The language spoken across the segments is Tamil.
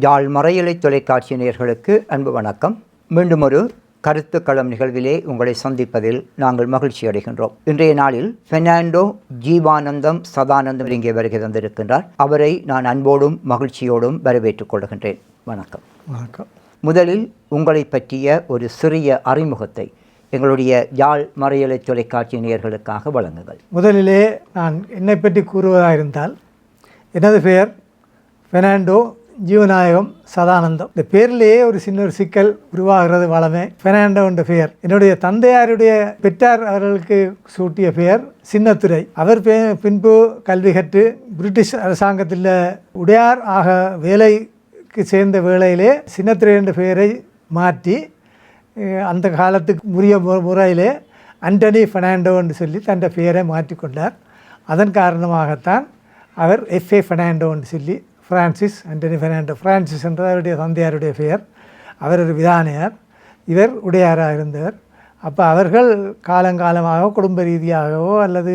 யாழ் மறையலை தொலைக்காட்சி நேயர்களுக்கு அன்பு வணக்கம். மீண்டும் ஒரு கருத்துக்களம் நிகழ்விலே உங்களை சந்திப்பதில் நாங்கள் மகிழ்ச்சி அடைகின்றோம். இன்றைய நாளில் பெர்னாண்டோ ஜீவானந்தம் சதானந்தம் இங்கே வருகை தந்திருக்கின்றார். அவரை நான் அன்போடும் மகிழ்ச்சியோடும் வரவேற்றுக் கொள்கின்றேன். வணக்கம். வணக்கம். முதலில் உங்களை பற்றிய ஒரு சிறிய அறிமுகத்தை எங்களுடைய யாழ் மறையலை தொலைக்காட்சி நேயர்களுக்காக வழங்குங்கள். முதலிலே நான் என்னை பற்றி கூறுவதாக இருந்தால், எனது பெயர் பெர்னாண்டோ ஜீவநாயகம் சதானந்தம். இந்த பேரிலேயே ஒரு சின்ன ஒரு சிக்கல் உருவாகிறது வளமே. பெர்னாண்டோ என்ற பெயர் என்னுடைய தந்தையாருடைய பெற்றார் அவர்களுக்கு சூட்டிய பெயர் சின்னத்துரை. அவர் பின்பு கல்வி கற்று பிரிட்டிஷ் அரசாங்கத்தில் உடையார் ஆக வேலைக்கு சேர்ந்த வேளையிலே சின்னத்துரை என்ற பெயரை மாற்றி அந்த காலத்துக்கு உரிய முறையிலே ஆண்டனி பெர்னாண்டோ என்று சொல்லி தன் பெயரை மாற்றிக்கொண்டார். அதன் காரணமாகத்தான் அவர் எஃப்ஏ பெர்னாண்டோ என்று சொல்லி ஃப்ரான்சிஸ் ஆண்டனி பெர்னாண்டோ. ஃப்ரான்சிஸ் என்ற அவருடைய தந்தையாருடைய பெயர். அவர் ஒரு விதானியார், இவர் உடையாராக இருந்தவர். அப்போ அவர்கள் காலங்காலமாக குடும்ப ரீதியாகவோ அல்லது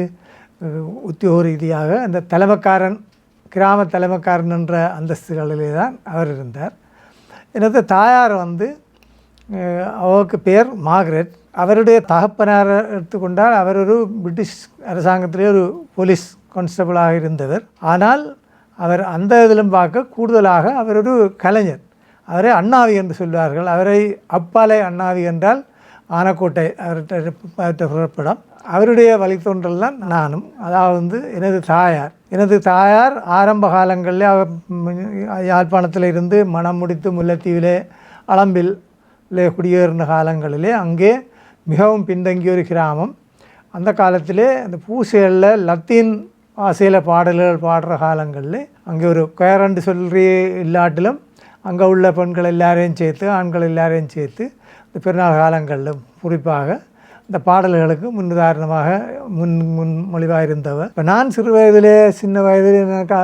உத்தியோக ரீதியாக அந்த தலைமைக்காரன், கிராம தலைமைக்காரன் என்ற அந்தஸ்துகளிலே தான் அவர் இருந்தார். எனது தாயார் அவருக்கு பேர் மார்கரெட். அவருடைய தகப்பனார் எடுத்துக்கொண்டால் அவர் ஒரு பிரிட்டிஷ் அரசாங்கத்திலே ஒரு போலீஸ் கான்ஸ்டபிளாக இருந்தவர். ஆனால் அவர் அந்த இதிலும் பார்க்க கூடுதலாக அவர் ஒரு கலைஞர். அவரை அண்ணாவி என்று சொல்வார்கள். அவரை அப்பாலை அண்ணாவி என்றால் ஆனக்கோட்டை அவர்கிட்ட புறப்படம். அவருடைய வழித்தோன்றல் தான் நானும். அதாவது எனது தாயார் ஆரம்ப காலங்களில் யாழ்ப்பாணத்தில் இருந்து மனம் முடித்து முல்லைத்தீவிலே அளம்பில் குடியேறின காலங்களிலே அங்கே மிகவும் பின்தங்கிய ஒரு கிராமம். அந்த காலத்திலே அந்த பூசைகளில் லத்தீன் ஆசையில் பாடல்கள் பாடுற காலங்களில் அங்கே ஒரு கொயரண்டு சொல்லி இல்லாட்டிலும் அங்கே உள்ள பெண்கள் எல்லாரையும் சேர்த்து ஆண்கள் எல்லாரையும் சேர்த்து இந்த பெருநாள் காலங்களில் குறிப்பாக இந்த பாடல்களுக்கு முன்னுதாரணமாக முன்மொழிவாக இருந்தவர். இப்போ நான் சின்ன வயதில் எனக்கு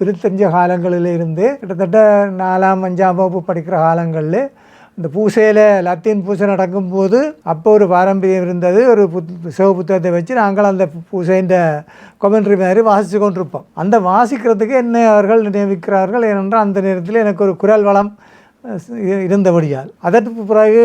விருத்தஞ்ச காலங்களில் இருந்து கிட்டத்தட்ட 4ஆம் 5ஆம் வகுப்பு படிக்கிற காலங்களில் இந்த பூசையில் லத்தீன் பூசை நடக்கும்போது அப்போ ஒரு பாரம்பரியம் இருந்தது. ஒரு சிவ புத்தகத்தை வச்சு நாங்கள் அந்த பூசைன்ற கொமெண்ட்ரி மாதிரி வாசித்து கொண்டிருப்போம். அந்த வாசிக்கிறதுக்கு என்னை அவர்கள் நியமிக்கிறார்கள். ஏனென்றால் அந்த நேரத்தில் எனக்கு ஒரு குரல் வளம் இருந்தபடியால். அதற்கு பிறகு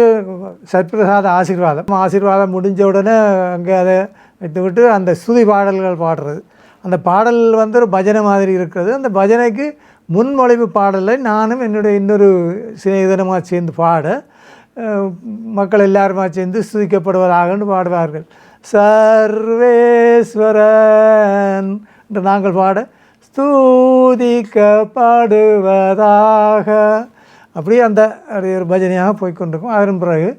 சத்பிரசாத ஆசீர்வாதம் முடிஞ்ச உடனே அங்கே அதை வைத்துவிட்டு அந்த ஸ்துதி பாடல்கள் பாடுறது. அந்த பாடல் ஒரு பஜனை மாதிரி இருக்கிறது. அந்த பஜனைக்கு முன்மொழிவு பாடலை நானும் என்னுடைய இன்னொரு சிநேகிதனமாக சேர்ந்து பாட மக்கள் எல்லாருமா சேர்ந்து ஸ்துதிக்கப்படுவதாக பாடுவார்கள். சர்வேஸ்வரன் என்று நாங்கள் பாட ஸ்தூதிக்கப்படுவதாக அப்படியே அந்த ஒரு பஜனையாக போய்கொண்டிருக்கும். அதன் பிறகு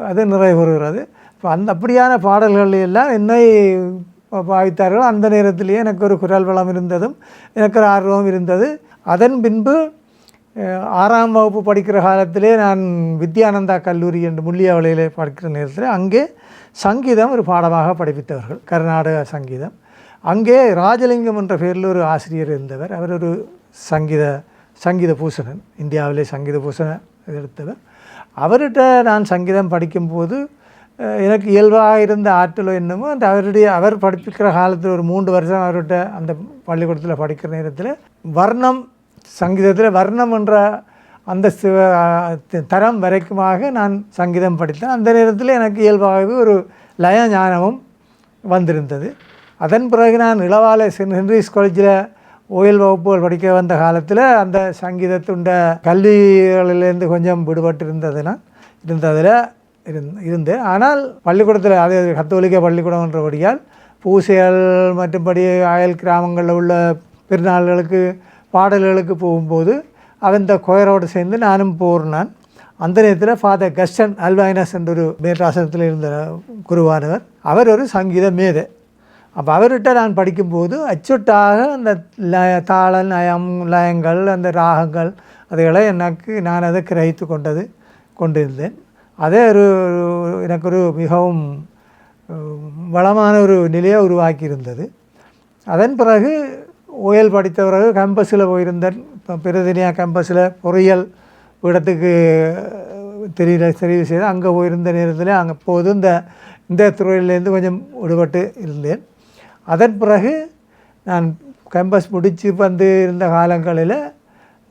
அது நிறைவேறுகிறது. இப்போ அப்படியான பாடல்கள் எல்லாம் என்னை பாவித்தார்கள். அந்த நேரத்திலேயே எனக்கு ஒரு குரல் வளம் இருந்ததும் எனக்கு ஒரு ஆர்வம் இருந்தது. அதன் பின்பு 6ஆம் வகுப்பு படிக்கிற காலத்திலே நான் வித்யானந்தா கல்லூரி என்று முள்ளியாவளையில் படிக்கிற நேரத்தில் அங்கே சங்கீதம் ஒரு பாடமாக படிப்பித்தவர்கள், கர்நாடக சங்கீதம். அங்கே ராஜலிங்கம் என்ற பேரில் ஒரு ஆசிரியர் இருந்தவர். அவர் ஒரு சங்கீத பூசணன், இந்தியாவிலே சங்கீத பூசணன் எடுத்தவர். அவர்கிட்ட நான் சங்கீதம் படிக்கும்போது எனக்கு இயல்பாக இருந்த ஆற்றலோ என்னமோ அந்த அவர் படிப்பிக்கிற காலத்தில் ஒரு 3 வருஷம் அவர்கிட்ட அந்த பள்ளிக்கூடத்தில் படிக்கிற நேரத்தில் சங்கீதத்தில் வர்ணம் என்ற அந்த தரம் வரைக்குமாக நான் சங்கீதம் படித்தேன். அந்த நேரத்தில் எனக்கு இயல்பாகவே ஒரு லய ஞானமும் வந்திருந்தது. அதன் பிறகு நான் இளவாலை சென்ட் ஹென்ரிஸ் காலேஜில் ஓயல் வகுப்புகள் படிக்க வந்த காலத்தில் அந்த சங்கீதத்துண்ட கல்விகளிலேருந்து கொஞ்சம் விடுபட்டு இருந்தேன். ஆனால் பள்ளிக்கூடத்தில் அது கத்தோலிக்க பள்ளிக்கூடம் என்றபடியால் பூசைகள் மற்றும்படி அயல் கிராமங்களில் உள்ள பெருநாள்களுக்கு பாடல்களுக்கு போகும்போது அந்த கொயரோடு சேர்ந்து நானும் போகிறேன். அந்த நேரத்தில் ஃபாதர் கஸ்டன் அல்வைனஸ் என்ற ஒரு மேற்றாசனத்தில் இருந்த குருவானவர். அவர் ஒரு சங்கீத மேதை. அப்போ அவர்கிட்ட நான் படிக்கும்போது அச்சுட்டாக அந்த தாள லயங்கள் அந்த ராகங்கள் அதுகளை நான் அதை கிரகித்து கொண்டிருந்தேன். அதே எனக்கு ஒரு மிகவும் வளமான ஒரு நிலையை உருவாக்கியிருந்தது. அதன் பிறகு ஓயல் படித்த பிறகு கேம்பஸில் போயிருந்தேன். பிரதினியா கேம்பஸில் பொறியியல் இடத்துக்கு தெரிவு செய்து அங்கே போயிருந்த நேரத்தில் அங்கே போது இந்த துறையிலேருந்து கொஞ்சம் விடுபட்டு இருந்தேன். அதன் பிறகு நான் கேம்பஸ் முடித்து இருந்த காலங்களில்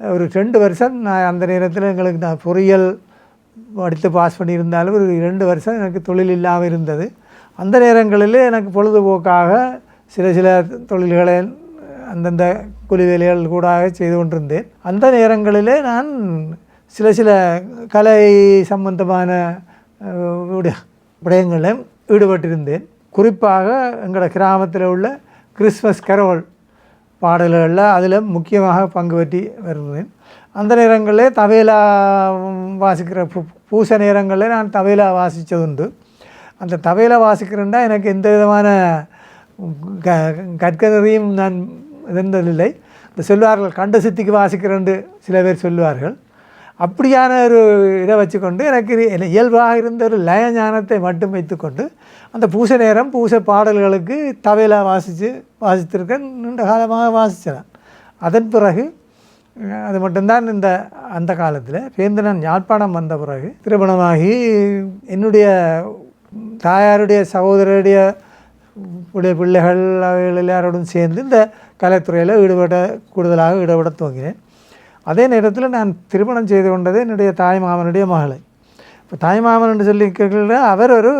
ஒரு 2 வருஷம் நான் அந்த நேரத்தில் எங்களுக்கு நான் பொறியியல் படித்து பாஸ் பண்ணியிருந்தாலும் ஒரு 2 வருஷம் எனக்கு தொழில் இல்லாமல் இருந்தது. அந்த நேரங்களில் எனக்கு பொழுதுபோக்காக சில தொழில்களை அந்தந்த கூலி வேலைகள் கூட செய்து கொண்டிருந்தேன். அந்த நேரங்களிலே நான் சில கலை சம்பந்தமான விடயங்களிலும் ஈடுபட்டிருந்தேன். குறிப்பாக எங்களோட கிராமத்தில் உள்ள கிறிஸ்மஸ் கரோல் பாடல்களில் அதில் முக்கியமாக பங்கு பற்றி வருவேன். அந்த நேரங்களில் தபேலா வாசிக்கிற பூச நேரங்களில் நான் தபேலா வாசித்ததுண்டு. அந்த தபேலா வாசிக்கிறேன்டா எனக்கு எந்த விதமான கற்கனரையும் நான் இருந்ததில்லை. இந்த சொல்வார்கள் கண்ட சித்திக்கு வாசிக்கிறேன்னு சில பேர் சொல்லுவார்கள். அப்படியான ஒரு இதை வச்சுக்கொண்டு எனக்கு இயல்பாக இருந்த ஒரு லய ஞானத்தை மட்டும் வைத்துக்கொண்டு அந்த பூச நேரம் பூச பாடல்களுக்கு தபேலா வாசித்திருக்கேன். நீண்ட காலமாக வாசித்தேன். அதன் பிறகு அது மட்டும்தான் அந்த காலத்தில் பேருந்து நான் யாழ்ப்பாணம் வந்த பிறகு திருமணமாகி என்னுடைய தாயாருடைய சகோதரருடைய பிள்ளைகள் அவைகள் எல்லாரோடும் சேர்ந்து இந்த கலைத்துறையில் கூடுதலாக ஈடுபட துவங்கினேன். அதே நேரத்தில் நான் திருமணம் செய்து கொண்டது என்னுடைய தாய்மாமனுடைய மகளை. இப்போ தாய்மாமன் என்று சொல்லி கேட்கல, அவர் ஒரு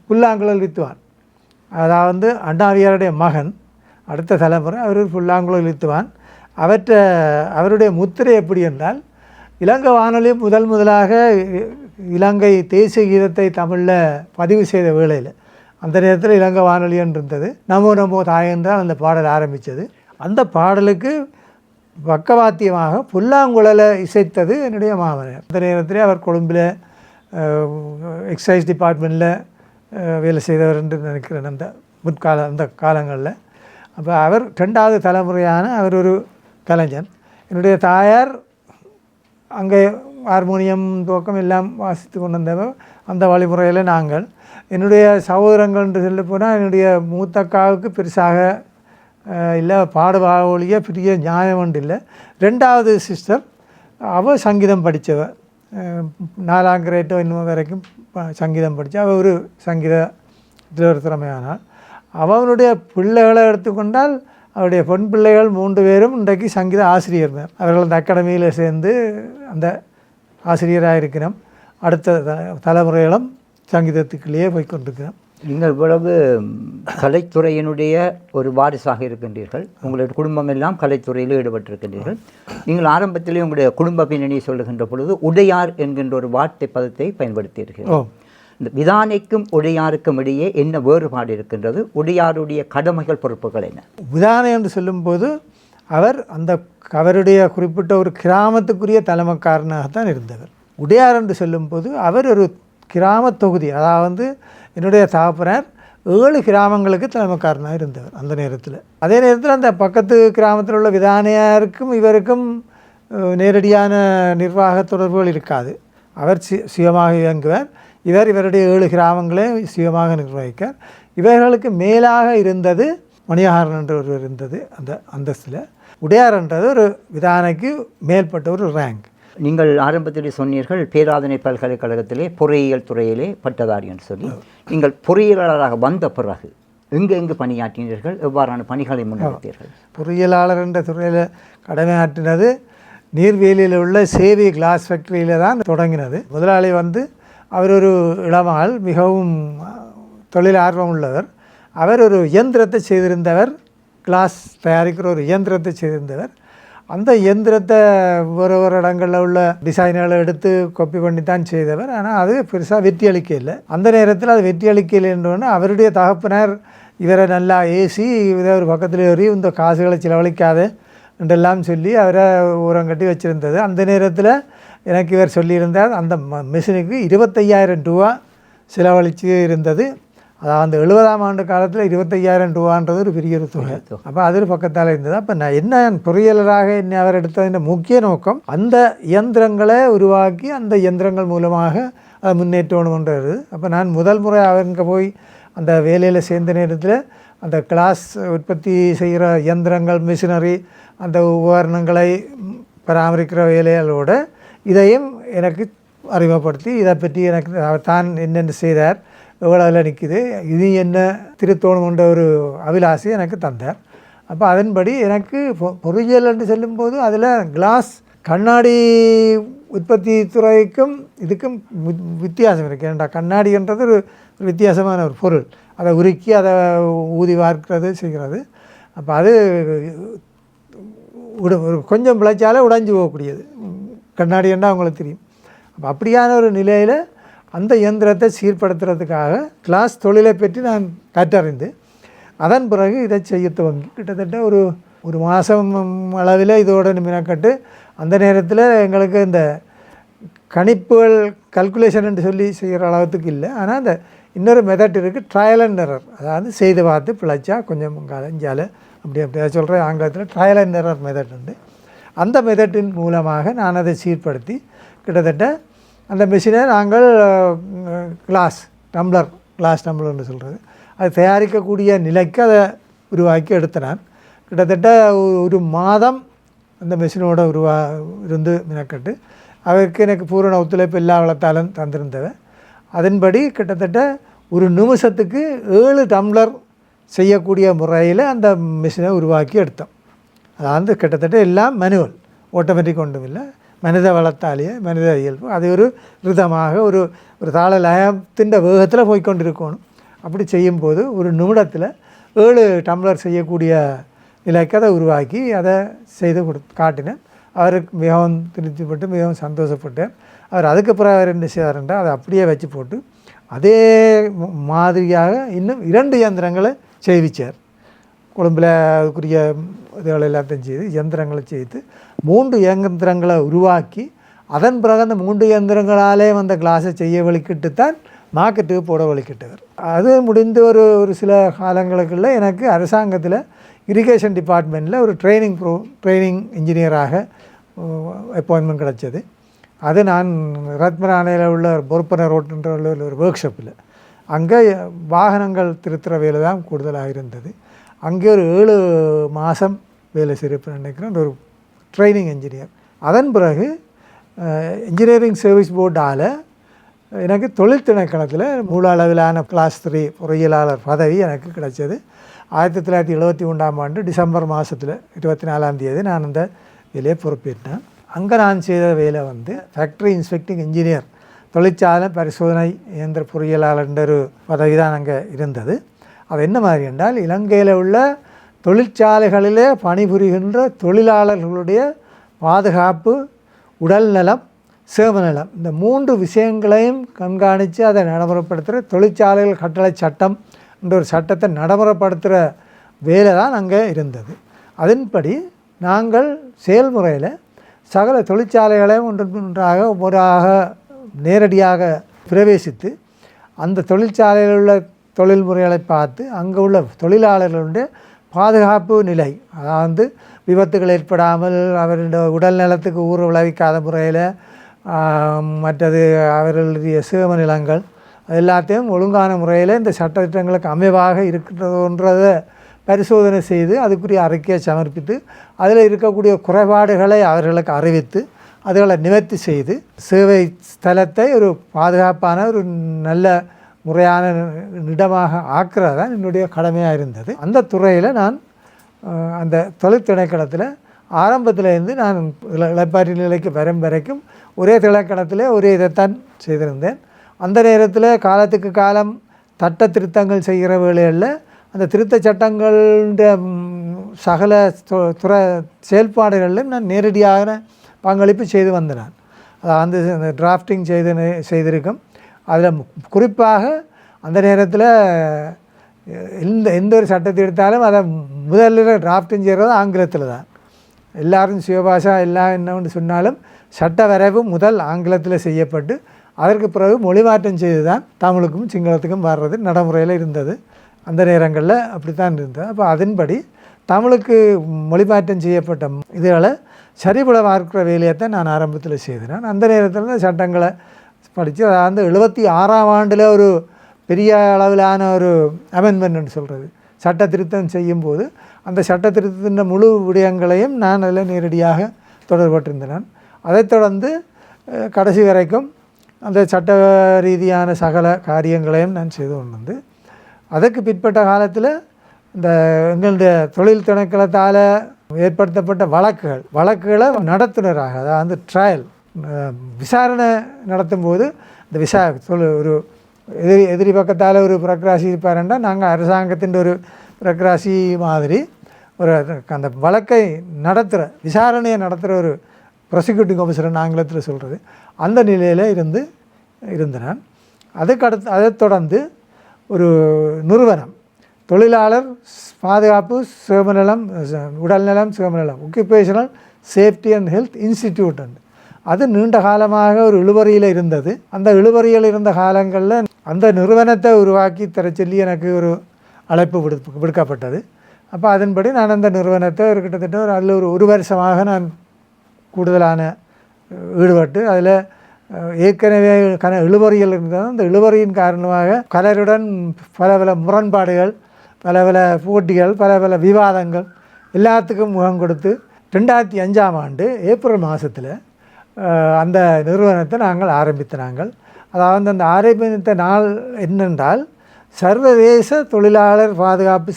புல்லாங்குழல் வித்துவான். அதாவது அண்ணாவியாருடைய மகன், அடுத்த தலைமுறை அவர் ஒரு புல்லாங்குழல் வித்துவான். அவருடைய முத்திரை எப்படி என்றால், இலங்கை வானொலி முதலாக இலங்கை தேசிய கீதத்தை தமிழில் பதிவு செய்த வேளையில் அந்த நேரத்தில் இலங்கை வானொலி என்று இருந்தது. நமோ நமோ தாய் என்றால் அந்த பாடல் ஆரம்பித்தது. அந்த பாடலுக்கு பக்கவாத்தியமாக புல்லாங்குழலை இசைத்தது என்னுடைய மாமனார். அந்த நேரத்திலே அவர் கொழும்பில் எக்ஸைஸ் டிபார்ட்மெண்ட்டில் வேலை செய்தவர் என்று நினைக்கிறேன் அந்த காலங்களில். அப்போ அவர் 2வது தலைமுறையான அவர் ஒரு கலைஞன். என்னுடைய தாயார் அங்கே ஹார்மோனியம் துவக்கம் எல்லாம் வாசித்து கொண்டு வந்தவர். அந்த வழிமுறையில் நாங்கள் என்னுடைய சகோதரங்கள் என்று சொல்ல போனால் என்னுடைய மூத்தக்காவுக்கு பெருசாக இல்லை பாடுவாளிய பெரிய ஞானம் ஒன்று இல்லை. 2வது சிஸ்டர் அவள் சங்கீதம் படித்தவள், 4ஆம் கிரேட்டோ இன்னும் வரைக்கும் சங்கீதம் படித்தா. அவள் ஒரு சங்கீதத்தில் ஒரு திறமையானாள். அவனுடைய பிள்ளைகளை எடுத்துக்கொண்டால் அவருடைய பெண் பிள்ளைகள் 3 பேரும் இன்றைக்கு சங்கீத ஆசிரியர். அவர்கள் அந்த அகாடமியில் சேர்ந்து அந்த ஆசிரியராக இருக்கிறோம். அடுத்த தலைமுறைகளும் சங்கீதத்துக்குள்ளேயே போய்கொண்டிருக்கிறோம். நீங்கள் இவ்வளவு கலைத்துறையினுடைய ஒரு வாரிசாக இருக்கின்றீர்கள். உங்களுடைய குடும்பம் எல்லாம் கலைத்துறையில் ஈடுபட்டிருக்கின்றீர்கள். நீங்கள் ஆரம்பத்திலே உங்களுடைய குடும்ப பின்னணியை சொல்லுகின்ற பொழுது உடையார் என்கின்ற ஒரு வார்த்தை பதத்தை பயன்படுத்தியிருக்கிறீர்கள். இந்த விதானைக்கும் உடையாருக்கும் இடையே என்ன வேறுபாடு இருக்கின்றது? உடையாருடைய கடமைகள் பொறுப்புகள் என்ன? விதானை என்று சொல்லும்போது அவருடைய குறிப்பிட்ட ஒரு கிராமத்துக்குரிய தலைமைக்காரனாகத்தான் இருந்தவர். உடையார் என்று சொல்லும்போது அவர் ஒரு கிராம தொகுதி, அதாவது என்னுடைய தகப்பனார் 7 கிராமங்களுக்கு தலைமைக்காரனாக இருந்தவர் அந்த நேரத்தில். அதே நேரத்தில் அந்த பக்கத்து கிராமத்தில் உள்ள விதானையாருக்கும் இவருக்கும் நேரடியான நிர்வாக தொடர்புகள் இருக்காது. அவர் சுயமாக இயங்குவார். இவருடைய 7 கிராமங்களே சுயமாக நிர்வகிக்கார். இவர்களுக்கு மேலாக இருந்தது மணியாரன் என்ற ஒருவர் இருந்தது அந்த அந்தஸ்தில். உடையார் என்றது ஒரு விதானைக்கு மேற்பட்ட ஒரு ரேங்க். நீங்கள் ஆரம்பத்திலே சொன்னீர்கள் பேராதனை பல்கலைக்கழகத்திலே பொறியியல் துறையிலே பட்டதாரி என்று சொல்லி. நீங்கள் பொறியியலாளராக வந்த பிறகு எங்கு பணியாற்றினீர்கள்? எவ்வாறான பணிகளை முன்னெடுத்தீர்கள்? பொறியியலாளர் என்ற துறையில் கடமையாற்றினது நீர்வேலியில் உள்ள சேவி கிளாஸ் ஃபேக்டரியில் தான் தொடங்கினது. முதலாளி அவர் ஒரு இளமால், மிகவும் தொழில் ஆர்வம் உள்ளவர். அவர் ஒரு இயந்திரத்தை செய்திருந்தவர், கிளாஸ் தயாரிக்கிற ஒரு இயந்திரத்தை செய்திருந்தவர். அந்த இயந்திரத்தை ஒரு இடங்களில் உள்ள டிசைன்களை எடுத்து காப்பி பண்ணி தான் செய்தவர். ஆனால் அது பெருசாக வெற்றி அளிக்க இல்லை. அந்த நேரத்தில் அது வெற்றி அளிக்க இல்லைன்றோன்னு அவருடைய தகப்பனார் இவரை நல்லா ஏசி இவரை ஒரு பக்கத்தில் ஏறி இந்த காசுகளை செலவழிக்காது என்றெல்லாம் சொல்லி அவரை ஊரங்கட்டி வச்சுருந்தது. அந்த நேரத்தில் எனக்கு இவர் சொல்லியிருந்தார் அந்த மிஷினுக்கு 25,000 ரூபா செலவழித்து இருந்தது. அதாவது 70ஆம் ஆண்டு காலத்தில் 25,000 ரூபான்றது ஒரு பெரிய ஒரு தொகை. அப்போ அது ஒரு பக்கத்தால் இருந்தது. அப்போ நான் பொறியியலராக என்னை அவர் எடுத்ததின் முக்கிய நோக்கம் அந்த இயந்திரங்களை உருவாக்கி அந்த இயந்திரங்கள் மூலமாக அதை முன்னேற்றணுன்றது. அப்போ நான் முதல் முறை அவங்க போய் அந்த வேலையில் சேர்ந்த நேரத்தில் அந்த கிளாஸ் உற்பத்தி செய்கிற இயந்திரங்கள், மிஷினரி, அந்த உபகரணங்களை பராமரிக்கிற வேலைகளோடு இதையும் எனக்கு அறிமுகப்படுத்தி இதை பற்றி எனக்கு தான் என்னென்ன செய்தார், எவ்வளோவில் நிற்கிது, இது என்ன திருத்தோணுன்ற ஒரு அபிலாசை எனக்கு தந்தார். அப்போ அதன்படி எனக்கு பொறியியல் என்று சொல்லும்போது அதில் கிளாஸ் கண்ணாடி உற்பத்தி துறைக்கும் இதுக்கும் வித்தியாசம் இருக்குது. ஏன்டா கண்ணாடின்றது ஒரு வித்தியாசமான ஒரு பொருள். அதை உருக்கி அதை ஊதி வார்க்கிறது செய்கிறது. அப்போ அது கொஞ்சம் பிழைச்சாலே உடைஞ்சு போகக்கூடியது கண்ணாடி என்றால் அவங்களுக்கு தெரியும். அப்போ அப்படியான ஒரு நிலையில் அந்த இயந்திரத்தை சீர்படுத்துறதுக்காக கிளாஸ் தொழிலை பற்றி நான் கற்றறிந்து அதன் பிறகு இதை செய்ய துவங்கி கிட்டத்தட்ட ஒரு மாதம் அளவில் இதோட மினக்கட்டு அந்த நேரத்தில் எங்களுக்கு இந்த கணிப்புகள் கல்குலேஷன் என்று சொல்லி செய்கிற அளவுக்கு இல்லை. ஆனால் அந்த இன்னொரு மெத்தட் இருக்குது, ட்ரையல் அண்ட் எரர். அதாவது செய்து பார்த்து பிழைச்சா கொஞ்சம் கலைஞ்சால் அப்படியே சொல்கிற ஆங்கிலத்தில் ட்ரையல் அண்ட் எரர் மெத்தட் உண்டு. அந்த மெத்தட்டின் மூலமாக நான் அதை சீர்படுத்தி கிட்டத்தட்ட அந்த மிஷினை நாங்கள் கிளாஸ் டம்ளர்னு சொல்கிறது அது தயாரிக்கக்கூடிய நிலைக்கு அதை உருவாக்கி எடுத்தேன். கிட்டத்தட்ட ஒரு மாதம் அந்த மிஷினோட இருந்து மினக்கட்டு அவருக்கு எனக்கு பூரண ஒத்துழைப்பு எல்லா வளத்தாலும் தந்திருந்தவன். அதன்படி கிட்டத்தட்ட ஒரு நிமிஷத்துக்கு 7 டம்ளர் செய்யக்கூடிய முறையில் அந்த மிஷினை உருவாக்கி எடுத்தோம். அதாவது கிட்டத்தட்ட எல்லாம் மேனுவல், ஆட்டோமேட்டிக் ஒன்றும் இல்லை, மனித வளத்தாலேயே மனித இயல்பு. அது ஒரு ரிதமாக ஒரு தாள லயத்தின் வேகத்தில் போய்கொண்டிருக்கணும். அப்படி செய்யும்போது ஒரு நிமிடத்தில் 7 டம்ளர் செய்யக்கூடிய நிலைக்கு அதை உருவாக்கி அதை செய்து காட்டினேன். அவருக்கு மிகவும் திருப்திப்பட்டு மிகவும் சந்தோஷப்பட்டேன். அவர் அதுக்கப்புறம் அவர் என்ன செய்வார்ன்றால் அதை அப்படியே வச்சு போட்டு அதே மாதிரியாக இன்னும் 2 இயந்திரங்களை செய்விச்சார். கொழும்பில் அதுக்குரிய இதுகள் எல்லாத்தையும் செய்து இயந்திரங்களை செய்து 3 இயந்திரங்களை உருவாக்கி அதன் பிறகு அந்த 3 இயந்திரங்களாலே வந்த கிளாஸை செய்ய வழிக்கிட்டுத்தான் மார்க்கெட்டுக்கு போட வழிக்கிட்டவர். அது முடிந்து ஒரு சில காலங்களுக்குள்ள எனக்கு அரசாங்கத்தில் இரிகேஷன் டிபார்ட்மெண்ட்டில் ஒரு ட்ரைனிங் இன்ஜினியராக அப்பாயின்மெண்ட் கிடச்சது. அது நான் ரத்மராணையில் உள்ள பொறுப்பனர் ரோட்டுன்ற ஒரு ஒர்க் ஷாப்பில் அங்கே வாகனங்கள் திருத்துற வேலை தான் கூடுதலாக இருந்தது. அங்கே ஒரு 7 மாதம் வேலை செய்கிறப்ப நினைக்கிறேன், ஒரு ட்ரைனிங் இன்ஜினியர். அதன் பிறகு இன்ஜினியரிங் சர்வீஸ் போர்டால் எனக்கு தொழில் திணைக்களத்தில் மூல அளவிலான கிளாஸ் 3 பொறியியலாளர் பதவி எனக்கு கிடைச்சது. 1971ஆம் ஆண்டு டிசம்பர் மாதத்தில் 24ஆம் தேதி நான் அந்த வேலையை பொறுப்பேற்றேன். அங்கே நான் செய்த வேலை ஃபேக்ட்ரி இன்ஸ்பெக்டிங் இன்ஜினியர், தொழிற்சாலை பரிசோதனை இயந்திர பொறியியலாளர்ன்ற ஒரு பதவி தான் அங்கே இருந்தது. அது என்ன மாதிரி என்றால் இலங்கையில் உள்ள தொழிற்சாலைகளிலே பணிபுரிகின்ற தொழிலாளர்களுடைய பாதுகாப்பு, உடல் நலம், சேமநலம், இந்த 3 விஷயங்களையும் கண்காணித்து அதை நடைமுறைப்படுத்துகிற தொழிற்சாலைகள் கட்டளை சட்டம் என்ற ஒரு சட்டத்தை நடைமுறைப்படுத்துகிற வேலை தான் அங்கே இருந்தது. அதன்படி நாங்கள் செயல்முறையில் சகல தொழிற்சாலைகளையும் ஒன்றாக நேரடியாக பிரவேசித்து அந்த தொழிற்சாலையில் உள்ள தொழில்முறைகளை பார்த்து அங்கே உள்ள தொழிலாளர்களுடைய பாதுகாப்பு நிலை, அதாவது விபத்துகள் ஏற்படாமல் அவருடைய உடல் நலத்துக்கு ஊறு விளைவிக்காத முறையில், மற்றது அவர்களுடைய சேம நிலங்கள் எல்லாத்தையும் ஒழுங்கான முறையில் இந்த சட்டத்திட்டங்களுக்கு அமைவாக இருக்கின்றதுன்றதை பரிசோதனை செய்து அதுக்குரிய அறிக்கையை சமர்ப்பித்து அதில் இருக்கக்கூடிய குறைபாடுகளை அவர்களுக்கு அறிவித்து அதுகளை நிவர்த்தி செய்து சேவை ஸ்தலத்தை ஒரு பாதுகாப்பான ஒரு நல்ல முறையான இடமாக ஆக்குறது தான் என்னுடைய கடமையாக இருந்தது. அந்த துறையில் நான் அந்த தொழில் திணைக்களத்தில் ஆரம்பத்திலேருந்து நான் இளப்பாற்றி நிலைக்கு வரும் வரைக்கும் ஒரே திணைக்களத்தில் ஒரே இதைத்தான் செய்திருந்தேன். அந்த நேரத்தில் காலத்துக்கு காலம் சட்ட திருத்தங்கள் செய்கிற வேளைகளில் அந்த திருத்த சட்டங்களுடைய சகல துறை செயல்பாடுகளிலும் நான் நேரடியாக பங்களிப்பு செய்து வந்தேன். அந்த டிராஃப்டிங் செய்திருக்கோம். அதில் குறிப்பாக அந்த நேரத்தில் எந்த ஒரு சட்டத்தை எடுத்தாலும் அதை முதலில் டிராஃப்டிங் செய்கிறது ஆங்கிலத்தில் தான். எல்லாரும் சிவபாஷா எல்லாம் என்னன்னு சொன்னாலும் சட்ட வரைவு முதல் ஆங்கிலத்தில் செய்யப்பட்டு அதற்கு பிறகு மொழிமாற்றம் செய்து தான் தமிழுக்கும் சிங்களத்துக்கும் வர்றது நடைமுறையில் இருந்தது. அந்த நேரங்களில் அப்படித்தான் இருந்தது. அப்போ அதன்படி தமிழுக்கு மொழிமாற்றம் செய்யப்பட்ட இதுகளை சரிபுல பார்க்குற வேலையை தான் நான் ஆரம்பத்தில் செய்தேன். அந்த நேரத்தில் சட்டங்களை படித்து அதாவது 76ஆம் ஆண்டில் ஒரு பெரிய அளவிலான ஒரு அமெண்ட்மெண்ட்னு சொல்கிறது சட்ட திருத்தம் செய்யும்போது அந்த சட்ட திருத்தத்தின் முழு விடயங்களையும் நான் அதில் நேரடியாக தொடர்பட்டிருந்தேன். அதைத் தொடர்ந்து கடைசி வரைக்கும் அந்த சட்ட ரீதியான சகல காரியங்களையும் நான் செய்து கொண்டு வந்து அதற்கு பிற்பட்ட காலத்தில் இந்த எங்களுடைய தொழில் திணைக்களத்தால் ஏற்படுத்தப்பட்ட வழக்குகளை நடத்துனராக, அதாவது ட்ரையல் விசாரணை நடத்தும் போது இந்த ஒரு எதிரி பக்கத்தால் ஒரு புரோக்ராசி இருப்பாருன்னா நாங்கள் அரசாங்கத்தின் ஒரு புரோக்ராசி மாதிரி ஒரு அந்த வழக்கை விசாரணையை நடத்துகிற ஒரு ப்ராசிக்யூட்டிங் ஆஃபீஸர் ஆங்கிலத்தில் சொல்கிறது, அந்த நிலையில் இருந்தேன். அதை தொடர்ந்து ஒரு நிறுவனம் தொழிலாளர் பாதுகாப்பு சுகமநலம் உடல்நலம் சுகமநலம் occupational safety and health institute, அது நீண்ட காலமாக ஒரு இழுபறியில் இருந்தது. அந்த இழுபறியில் இருந்த காலங்களில் அந்த நிறுவனத்தை உருவாக்கி தர சொல்லி எனக்கு ஒரு அழைப்பு விடுக்கப்பட்டது. அப்போ அதன்படி நான் அந்த நிறுவனத்தை கிட்டத்தட்ட அதில் ஒரு வருஷமாக நான் கூடுதலான ஈடுபட்டு அதில் ஏற்கனவே இழுபறிகள் இருந்தது. அந்த இழுபறியின் காரணமாக கலருடன் பல முரண்பாடுகள், பல போட்டிகள், பல விவாதங்கள் எல்லாத்துக்கும் முகம் கொடுத்து 2005ஆம் ஆண்டு ஏப்ரல் மாதத்தில் அந்த நிறுவனத்தை நாங்கள் ஆரம்பித்தாங்கள். அதாவது அந்த ஆரம்பித்த நாள் என்னென்றால் சர்வதேச தொழிலாளர் பாதுகாப்பு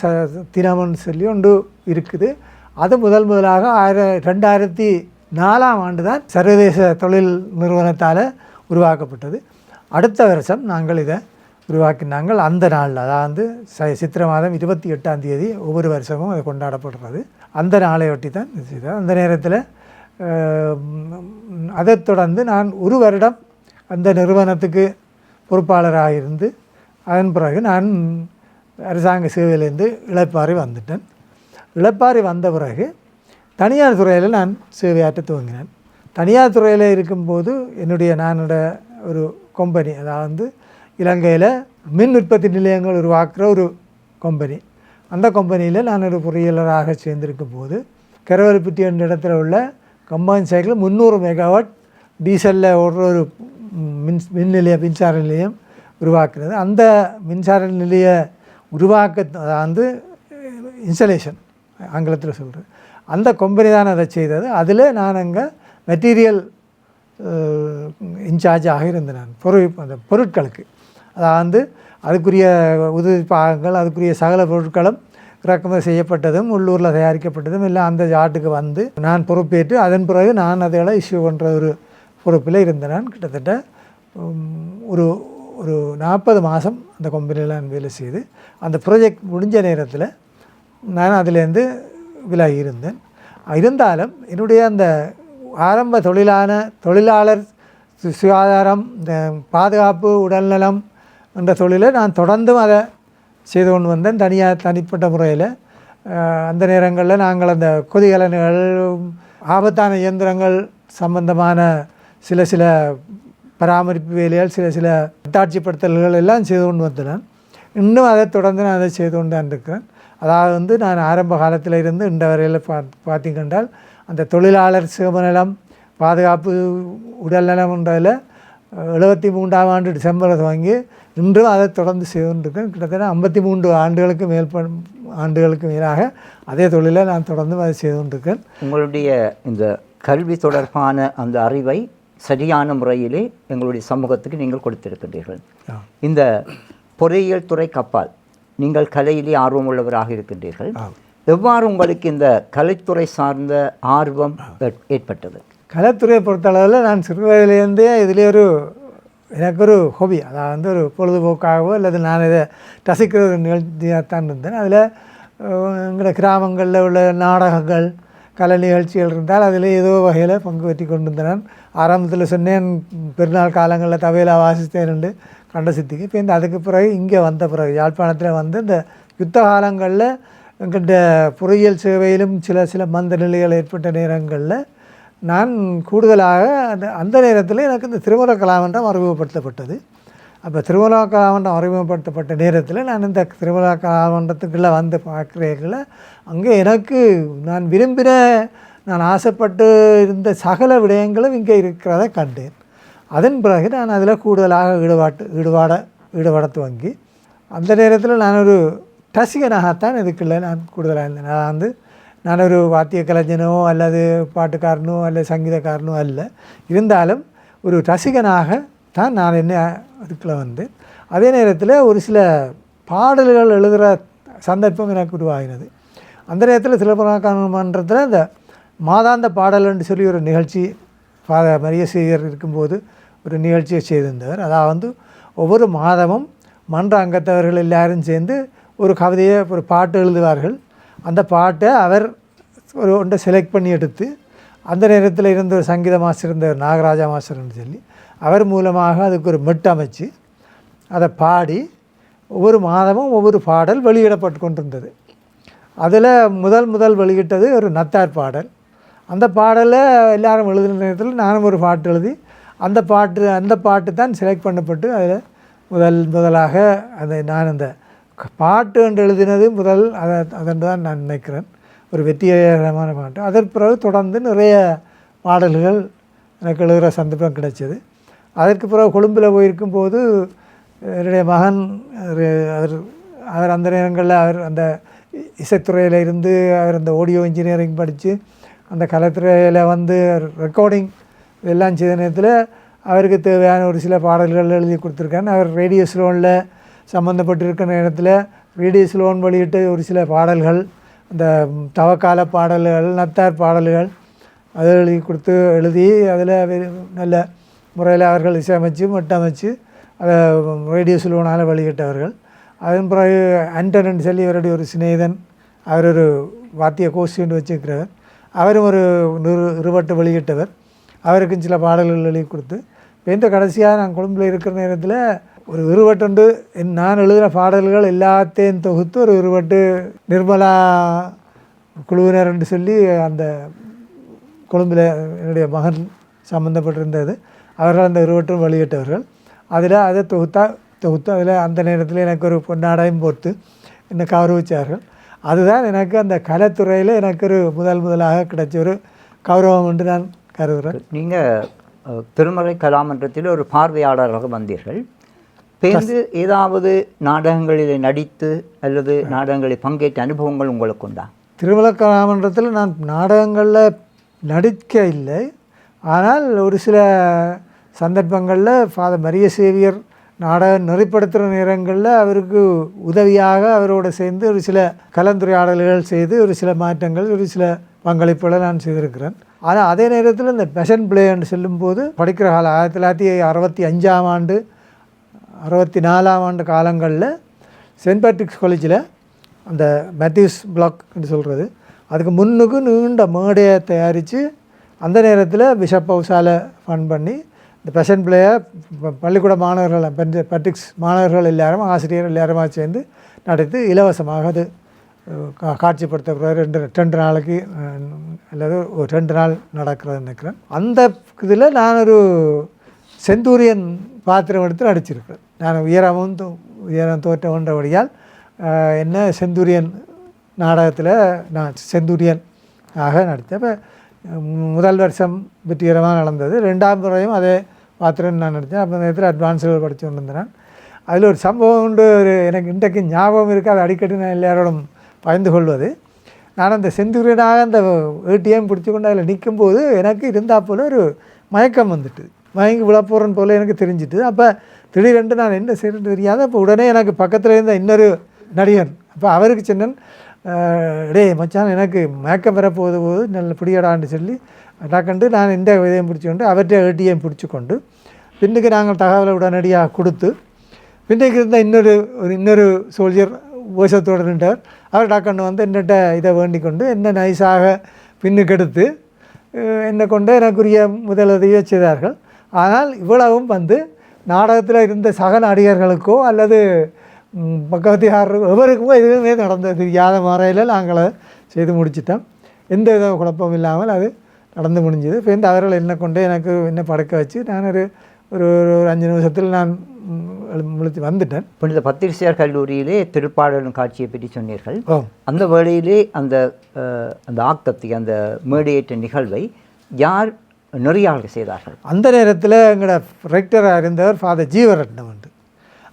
தினம்னு சொல்லி ஒன்று இருக்குது. அது முதலாக 2004ஆம் ஆண்டு தான் சர்வதேச தொழில் நிறுவனத்தால் உருவாக்கப்பட்டது. அடுத்த வருஷம் நாங்கள் இதை உருவாக்கினாங்கள். அந்த நாளில் அதாவது சித்திரை மாதம் 28ஆம் தேதி ஒவ்வொரு வருஷமும் அது கொண்டாடப்படுறது. அந்த நாளையொட்டி தான் செய்தது. அந்த நேரத்தில் அதைத் தொடர்ந்து நான் ஒரு வருடம் அந்த நிறுவனத்துக்கு பொறுப்பாளராக இருந்து அதன் பிறகு நான் அரசாங்க சேவையிலேருந்து இளைப்பாறி வந்துட்டேன். இளைப்பாறி வந்த பிறகு தனியார் துறையில் நான் சேவையாற்ற துவங்கினேன். தனியார் துறையில் இருக்கும்போது நானோட ஒரு கம்பெனி, அதாவது இலங்கையில் மின் உற்பத்தி நிலையங்கள் உருவாக்குற ஒரு கம்பெனி, அந்த கம்பெனியில் நான் ஒரு பொறியியலராக சேர்ந்திருக்கும் போது கரவல்பட்டி என்ற இடத்துல உள்ள கம்பைன் சைக்கிள் 300 மெகாவாட் டீசலில் ஓடுற ஒரு மின்சார நிலையம் உருவாக்குறது. அந்த மின்சார நிலைய அதாவது இன்ஸ்டலேஷன் ஆங்கிலத்தில் சொல்கிறது, அந்த கம்பெனி தான் அதை செய்தது. அதில் நான் அங்கே மெட்டீரியல் இன்சார்ஜாக இருந்தேன். அந்த பொருட்களுக்கு, அதாவது அதுக்குரிய உதவி பாகங்கள், அதுக்குரிய சகல பொருட்களும் இறக்குமதி செய்யப்பட்டதும் உள்ளூரில் தயாரிக்கப்பட்டதும் எல்லாம் அந்த ஆட்டுக்கு வந்து நான் பொறுப்பேற்று அதன் பிறகு நான் அதை இஷ்யூ பண்ணுற ஒரு பொறுப்பில் இருந்தேன். நான் கிட்டத்தட்ட ஒரு 40 மாதம் அந்த கம்பெனியில் நான் வேலை செய்து அந்த ப்ராஜெக்ட் முடிஞ்ச நேரத்தில் நான் அதிலேருந்து விலகி இருந்தேன். இருந்தாலும் என்னுடைய அந்த ஆரம்ப தொழிலாளர் சுகாதாரம், இந்த பாதுகாப்பு, உடல்நலம் என்ற தொழிலை நான் தொடர்ந்தும் அதை செய்து கொண்டு வந்தேன் தனிப்பட்ட முறையில். அந்த நேரங்களில் நாங்கள் அந்த கொதிகலன்கள், ஆபத்தான இயந்திரங்கள் சம்பந்தமான சில பராமரிப்பு வேலைகள், சில காட்சிப்படுத்தல்கள் எல்லாம் செய்து கொண்டு வந்தேன். இன்னும் அதை தொடர்ந்து நான் அதை செய்து கொண்டு தான் இருக்கிறேன். அதாவது நான் ஆரம்ப காலத்தில் இருந்து இந்த வரையில் பார்த்தீங்கன்றால் அந்த தொழிலாளர் சுகநலம் பாதுகாப்பு உடல்நலம் என்றதில் 73ஆம் ஆண்டு டிசம்பர் துவங்கி இன்றும் அதை தொடர்ந்து செய்து கொண்டிருக்கேன். கிட்டத்தட்ட 53 ஆண்டுகளுக்கு மேலாக அதே தொழிலை நான் தொடர்ந்து அதை செய்து கொண்டிருக்கேன். உங்களுடைய இந்த கல்வி தொடர்பான அந்த அறிவை சரியான முறையிலே எங்களுடைய சமூகத்துக்கு நீங்கள் கொடுத்திருக்கின்றீர்கள். இந்த பொறியியல் துறை கப்பால் நீங்கள் கலையிலே ஆர்வம் உள்ளவராக இருக்கின்றீர்கள். எவ்வாறு உங்களுக்கு இந்த கலைத்துறை சார்ந்த ஆர்வம் ஏற்பட்டது? கலைத்துறையை பொறுத்தளவில் நான் சிறு வயதிலேருந்தே இதிலே எனக்கு ஒரு ஹொபி, அதாவது ஒரு பொழுதுபோக்காகவோ அல்லது நான் இதை ரசிக்கிற ஒரு நிகழ்ச்சியாகத்தான் இருந்தேன். அதில் எங்களோட கிராமங்களில் உள்ள நாடகங்கள், கலை நிகழ்ச்சிகள் இருந்தால் அதில் ஏதோ வகையில் பங்கு பெற்றி கொண்டு இருந்தேன். ஆரம்பத்தில் சொன்னேன், பெருநாள் காலங்களில் தவையில் வாசித்தேன் கண்ட சித்திக்கு. இப்போ அதுக்கு பிறகு இங்கே வந்த பிறகு யாழ்ப்பாணத்தில் வந்து இந்த யுத்த காலங்களில் எங்கிட்ட பொறியியல் சேவையிலும் சில மந்த நிலைகள் ஏற்பட்ட நேரங்களில் நான் கூடுதலாக அந்த நேரத்தில் எனக்கு இந்த திருமண கலாமன்றம் அறிமுகப்படுத்தப்பட்டது. அப்போ திருமண கலாமன்றம் அறிமுகப்படுத்தப்பட்ட நேரத்தில் நான் இந்த திருமண கலாமன்றத்துக்குள்ளே வந்து பார்க்குறீங்கள, அங்கே எனக்கு நான் ஆசைப்பட்டு இருந்த சகல விடயங்களும் இங்கே இருக்கிறத கண்டேன். அதன் பிறகு நான் அதில் கூடுதலாக ஈடுபாட துவங்கி அந்த நேரத்தில் நான் ஒரு ரசிகனாகத்தான் இதுக்குள்ளே நான் கூடுதலாக இருந்தேன். நான் ஒரு வாத்திய கலைஞனோ அல்லது பாட்டுக்காரனோ அல்லது சங்கீதக்காரனோ அல்ல, இருந்தாலும் ஒரு ரசிகனாக தான் நான் அதுக்குள்ளே வந்து அதே நேரத்தில் ஒரு சில பாடல்கள் எழுதுகிற சந்தர்ப்பம் எனக்கு உருவாகினது. அந்த நேரத்தில் சிலப்பதிகார மன்றத்தில் இந்த மாதாந்த பாடல் என்று சொல்லி ஒரு நிகழ்ச்சி ஃபாதர் மரியசேவியர் இருக்கும்போது ஒரு நிகழ்ச்சியை செய்திருந்தவர். அதாவது ஒவ்வொரு மாதமும் மன்ற அங்கத்தவர்கள் எல்லாரும் சேர்ந்து ஒரு கவிதையை ஒரு பாட்டு எழுதுவார்கள். அந்த பாட்டை அவர் ஒரு ஒன்றை செலக்ட் பண்ணி எடுத்து அந்த நேரத்தில் இருந்த ஒரு சங்கீத மாஸ்டர் இருந்தவர் நாகராஜா மாஸ்டர்னு சொல்லி அவர் மூலமாக அதுக்கு ஒரு மெட்டு அமைச்சு அதை பாடி ஒவ்வொரு மாதமும் ஒவ்வொரு பாடல் வெளியிடப்பட்டு கொண்டிருந்தது. அதில் முதல் வெளியிட்டது ஒரு நத்தார் பாடல். அந்த பாடலை எல்லாரும் எழுதுன நேரத்தில் நானும் ஒரு பாட்டு எழுதி அந்த பாட்டு தான் செலக்ட் பண்ணப்பட்டு அதில் முதலாக நான் அந்த பாட்டு என்று எழுதினது அதென்று தான் நான் நினைக்கிறேன் ஒரு வெற்றிகரமான பாட்டு. அதற்கு பிறகு தொடர்ந்து நிறைய பாடல்கள் எனக்கு எழுதுகிற சந்தர்ப்பம் கிடைச்சது. அதற்கு பிறகு கொழும்பில் போயிருக்கும்போது என்னுடைய மகன் அவர் அந்த நேரங்களில் அவர் அந்த இசைத்துறையில் இருந்து அவர் அந்த ஆடியோ இன்ஜினியரிங் படித்து அந்த கலைத்துறையில் ரெக்கார்டிங் இதெல்லாம் செய்த நேரத்தில் அவருக்கு தேவையான ஒரு சில பாடல்கள் எழுதி கொடுத்துருக்காரு. அவர் ரேடியோ ஸ்லோனில் சம்மந்தப்பட்டிருக்கிற நேரத்தில் ரேடியோ ஸ்லோன் வெளியிட்ட ஒரு சில பாடல்கள் அந்த தவக்கால பாடல்கள் நத்தார் பாடல்கள் அதை எழுதி அதில் நல்ல முறையில் அவர்கள் இசையமைச்சு மட்டமைச்சு அதை ரேடியோ ஸ்லோனால் வெளியிட்டவர்கள். அதன் பிறகு ஆண்டனன் சொல்லி அவருடைய ஒரு சிநேகிதன் அவர் ஒரு வாத்திய கோஷ்டின்னு வச்சுருக்கிறவர். அவரும் ஒரு இருவட்டு வெளியிட்டவர். அவருக்கும் சில பாடல்கள் எழுதி கொடுத்து இப்போ கடைசியாக நான் கொழும்பில் இருக்கிற நேரத்தில் ஒரு இருவட்டு நான் எழுதின பாடல்கள் எல்லாத்தையும் தொகுத்து ஒரு இருவட்டு நிர்மலா குழுவினர் என்று சொல்லி அந்த கொழும்பில் என்னுடைய மகன் சம்மந்தப்பட்டிருந்தது. அவர்கள் அந்த இருவட்டும் வெளியிட்டவர்கள். அதில் அதை தொகுத்து அதில் அந்த நேரத்தில் எனக்கு ஒரு பொன்னாடையும் போட்டு என்னை கௌரவித்தார்கள். அதுதான் எனக்கு அந்த கலைத்துறையில் எனக்கு ஒரு முதலாக கிடைச்ச ஒரு கௌரவம் என்று நான் கருதுகிறேன். நீங்கள் திருமறை கலாமன்றத்தில் ஒரு பார்வையாளராக வந்தீர்கள். பேருந்து ஏதாவது நாடகங்களில் நடித்து அல்லது நாடகங்களில் பங்கேற்ற அனுபவங்கள் உங்களுக்கு உண்டா? திருமலை கலாமன்றத்தில் நான் நாடகங்களில் நடிக்க இல்லை. ஆனால் ஒரு சில சந்தர்ப்பங்களில் ஃபாதர் மரியசேவியர் நாடகம் நெறிப்படுத்துகிற நேரங்களில் அவருக்கு உதவியாக அவரோடு சேர்ந்து ஒரு சில கலந்துரையாடல்கள் செய்து ஒரு சில மாற்றங்கள் ஒரு சில பங்களிப்புகளை நான் செய்திருக்கிறேன். ஆனால் அதே நேரத்தில் இந்த பெஷன் பிளேன்னு சொல்லும்போது படிக்கிற காலம் 1965ஆம் ஆண்டு 64ஆம் ஆண்டு காலங்களில் சென்ட் பேட்ரிக்ஸ் காலேஜில் அந்த மேத்யூஸ் பிளாக்னு சொல்கிறது அதுக்கு முன்னுக்கு நீண்ட மேடையை தயாரித்து அந்த நேரத்தில் பிஷப் ஹவுஸால் ஃபண்ட் பண்ணி இந்த பெஷன் பிளேயை பள்ளிக்கூட மாணவர்கள் பேட்ரிக்ஸ் மாணவர்கள் எல்லாரும் ஆசிரியர் எல்லாருமா சேர்ந்து நடத்தி இலவசமாக அது காட்சிப்படுத்தப்படுற ரெண்டு நாளைக்கு அல்லது ஒரு 2 நாள் நடக்கிறதுன்னு நினைக்கிறேன். அந்த இதில் நான் ஒரு செந்தூரியன் பாத்திரம் எடுத்து நடிச்சிருக்கிறேன். நான் உயரம் தோற்றவன்றபடியால் என்ன செந்தூரியன் நாடகத்தில் நான் செந்தூரியன் ஆக நடித்தேன். இப்போ முதல் வருஷம் வெற்றிகரமாக நடந்தது. 2ஆம் முறையும் அதே பாத்திரம் நான் நடித்தேன். அப்போ நேரத்தில் அட்வான்ஸுகள் படித்து கொண்டு வந்தேன். அதில் ஒரு சம்பவம் உண்டு, எனக்கு இன்றைக்கு ஞாபகம் இருக்குது. அது அடிக்கடி நான் எல்லாரோடும் பகிர்ந்து கொள்வது. நான் அந்த செந்தூரியனாக அந்த ஏடிஎம் பிடிச்சி கொண்டு அதில் நிற்கும்போது எனக்கு இருந்தால் போல் ஒரு மயக்கம் வந்துட்டு மயங்கி விழப்போறன்னு போல் எனக்கு தெரிஞ்சிட்டு. அப்போ திடீரென்று நான் என்ன செய்யறது தெரியாது. அப்போ உடனே எனக்கு பக்கத்தில் இருந்த இன்னொரு நடிகர் அப்போ அவருக்கு சின்னன் மச்சான் எனக்கு மயக்கம் பெறப்போது நல்ல பிடியடான்னு சொல்லி டக்கண்டு நான் இந்த இதையும் பிடிச்சி கொண்டு அவற்றை ஏடிஎம் பிடிச்சி கொண்டு பின்னுக்கு நாங்கள் தகவலை உடனடியாக கொடுத்து பின்னுக்கு இருந்த இன்னொரு சோல்ஜர் ஓசத்தோடு நின்றவர் அவர் டாக்கண்டு வந்து என்னட்ட இதை வேண்டிக் கொண்டு என்ன நைஸாக பின்னுக்கு எடுத்து என்னை கொண்டு எனக்குரிய முதலுதவியை செய்தார்கள். ஆனால் இவ்வளவும் நாடகத்தில் இருந்த சக நடிகர்களுக்கோ அல்லது பக்கவத்தியாரருக்கோ எவருக்குமோ எதுவுமே நடந்தது தெரியாத முறையில் நாங்கள் செய்து முடிச்சிட்டோம். எந்த வித குழப்பம் இல்லாமல் அது நடந்து முடிஞ்சது. இப்போ அவர்கள் என்னை கொண்டு என்ன படுக்க வச்சு நான் ஒரு 5 நிமிஷத்தில் நான் முழித்து வந்துட்டேன். புனித பத்திரிகையார் கல்லூரியிலே திருப்பாடலும் காட்சியை பற்றி சொன்னீர்கள். அந்த வேளையிலே அந்த ஆக்கத்தை அந்த மேடையேற்ற நிகழ்வை யார் நெறியாளர் செய்தார்கள்? அந்த நேரத்தில் எங்களோட ரெக்டராக இருந்தவர் ஃபாதர் ஜீவரட்னம் உண்டு.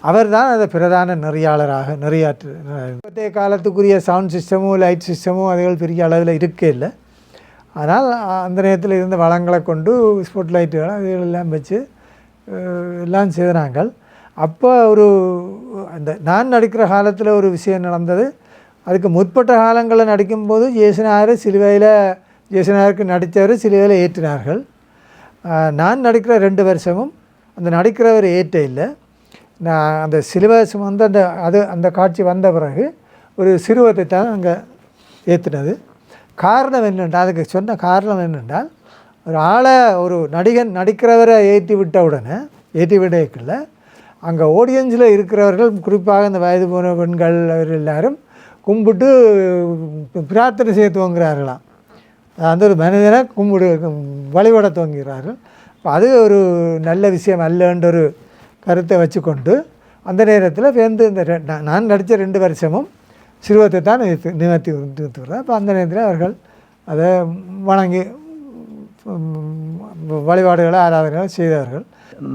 அவர் தான் அதை பிரதான நெறியாளராக நெறியாற்று. இப்போதைய காலத்துக்குரிய சவுண்ட் சிஸ்டமோ லைட் சிஸ்டமோ அதுகள் பெரிய அளவில் இருக்கே இல்லை. ஆனால் அந்த நேரத்தில் இருந்த வளங்களை கொண்டு ஸ்பாட் லைட்டுகள் அதுகளெல்லாம் வச்சு எல்லாம் செய்தாங்க. அப்போ நான் நடிக்கிற காலத்தில் ஒரு விஷயம் நடந்தது. அதுக்கு முற்பட்ட காலங்களில் நடிக்கும்போது ஜேசுநாயருக்கு நடித்தவர் சிலுவையில் ஏற்றினார்கள். நான் நடிக்கிற 2 வருஷமும் அந்த நடிக்கிறவர் ஏற்ற இல்லை. நான் அந்த சிலுவை சுமந்து அந்த காட்சி வந்த பிறகு ஒரு சிறுவத்தை தான் அங்கே ஏற்றினது. காரணம் என்னென்றால், அதுக்கு சொன்ன காரணம் என்னென்றால், ஒரு நடிகன் நடிக்கிறவரை ஏற்றி விடக்குள்ள அங்கே ஆடியன்ஸில் இருக்கிறவர்கள், குறிப்பாக இந்த வயது போன பெண்கள் அவர் எல்லாரும் கும்பிட்டு பிரார்த்தனை செய்ய துவங்குகிறார்களாம். அந்த ஒரு மனிதனை வழிபட துவங்குகிறார்கள். அது ஒரு நல்ல விஷயம் அல்லன்ற ஒரு கருத்தை வச்சுக்கொண்டு அந்த நேரத்தில் சேர்ந்து நான் நடித்த 2 வருஷமும் சிறுவத்தை தான் நிவர்த்தி நிறுத்துகிறேன். அப்போ அந்த நேரத்தில் அவர்கள் அதை வணங்கி வழிபாடுகளை ஆராதனைகளை செய்தார்கள்.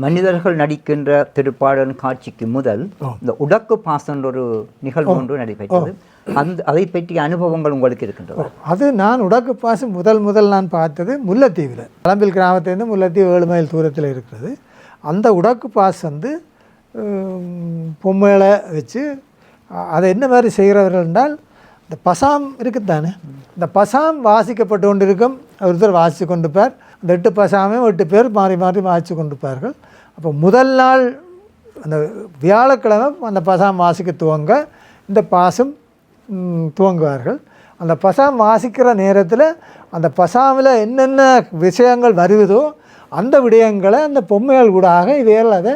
மனிதர்கள் நடிக்கின்ற திருப்பாடல் காட்சிக்கு முதல் இந்த உடக்கு பாசன்ற ஒரு நிகழ்வு ஒன்று நடைபெற்றது. அதை பற்றிய அனுபவங்கள் உங்களுக்கு இருக்கின்றது? அது நான் உடக்கு பாசம் முதல் நான் பார்த்தது முல்லைத்தீவில். பழம்பில் கிராமத்திலேருந்து முல்லைத்தீவு 7 மைல் தூரத்தில் இருக்கிறது. அந்த உடக்கு பாஸ் பொம்மைகளை வச்சு அதை என்ன மாதிரி செய்கிறவர்கள் என்றால், இந்த பசாம் இருக்குதானே, இந்த பசாம் வாசிக்கப்பட்டு கொண்டு இருக்கும். ஒருத்தர் வாசித்து கொண்டிருப்பார். அந்த 8 பசாமே 8 பேர் மாறி மாறி வாசித்து கொண்டிருப்பார்கள். அப்போ முதல் நாள் அந்த வியாழக்கிழமை அந்த பசாம் வாசிக்க துவங்க இந்த பாசம் துவங்குவார்கள். அந்த பசாம் வாசிக்கிற நேரத்தில் அந்த பசாமில் என்னென்ன விஷயங்கள் வருவதோ அந்த விடயங்களை அந்த பொம்மைகள் கூடாக இவைகள் அதை